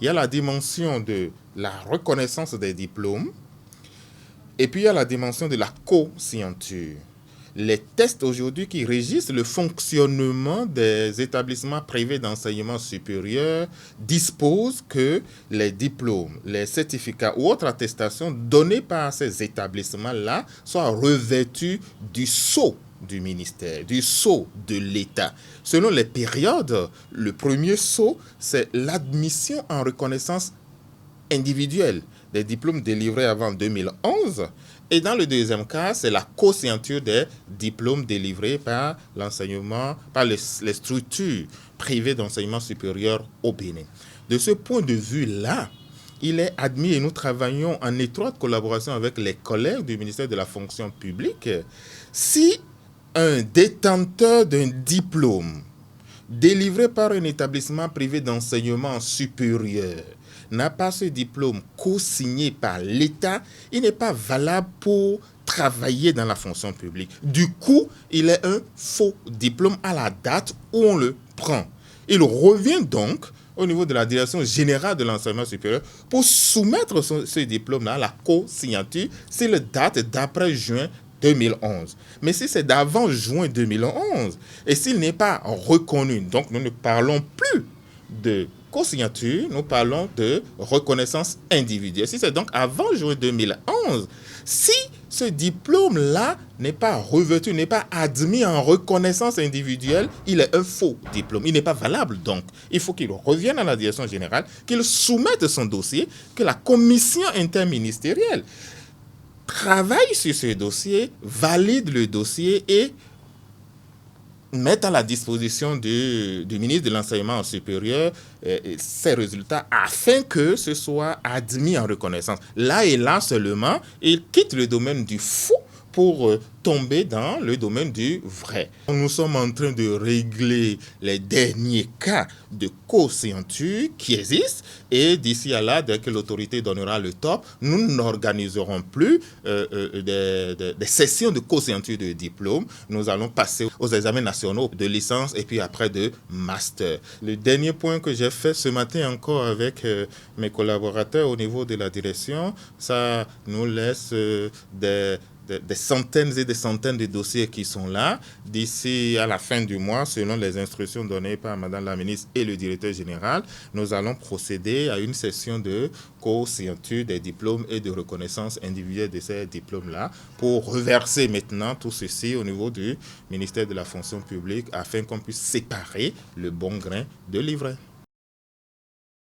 Il y a la dimension de la reconnaissance des diplômes et puis il y a la dimension de la co-signature. Les tests aujourd'hui qui régissent le fonctionnement des établissements privés d'enseignement supérieur disposent que les diplômes, les certificats ou autres attestations données par ces établissements-là soient revêtus du sceau du ministère, du sceau de l'État. Selon les périodes, le premier sceau, c'est l'admission en reconnaissance individuelle des diplômes délivrés avant 2011. Et dans le deuxième cas, c'est la co-signature des diplômes délivrés par l'enseignement, par les structures privées d'enseignement supérieur au Bénin. De ce point de vue-là, il est admis, et nous travaillons en étroite collaboration avec les collègues du ministère de la fonction publique, si un détenteur d'un diplôme délivré par un établissement privé d'enseignement supérieur n'a pas ce diplôme co-signé par l'État, il n'est pas valable pour travailler dans la fonction publique. Du coup, il est un faux diplôme à la date où on le prend. Il revient donc au niveau de la direction générale de l'enseignement supérieur pour soumettre ce diplôme-là à la co-signature s'il date d'après juin 2011. Mais si c'est d'avant juin 2011 et s'il n'est pas reconnu, donc nous ne parlons plus de co-signature, nous parlons de reconnaissance individuelle. Si c'est donc avant juin 2011, si ce diplôme-là n'est pas revêtu, n'est pas admis en reconnaissance individuelle, il est un faux diplôme. Il n'est pas valable donc. Il faut qu'il revienne à la direction générale, qu'il soumette son dossier, que la commission interministérielle travaille sur ce dossier, valide le dossier et mettre à la disposition du ministre de l'Enseignement supérieur ces résultats afin que ce soit admis en reconnaissance. Là et là seulement, il quitte le domaine du faux pour tomber dans le domaine du vrai. Nous sommes en train de régler les derniers cas de co-signature qui existent et d'ici à là, dès que l'autorité donnera le top, nous n'organiserons plus des sessions de co-signature de diplôme. Nous allons passer aux examens nationaux de licence et puis après de master. Le dernier point que j'ai fait ce matin encore avec mes collaborateurs au niveau de la direction, ça nous laisse des centaines et des centaines de dossiers qui sont là. D'ici à la fin du mois, selon les instructions données par Madame la ministre et le directeur général, nous allons procéder à une session de co-signature des diplômes et de reconnaissance individuelle de ces diplômes-là pour reverser maintenant tout ceci au niveau du ministère de la fonction publique afin qu'on puisse séparer le bon grain de l'ivraie.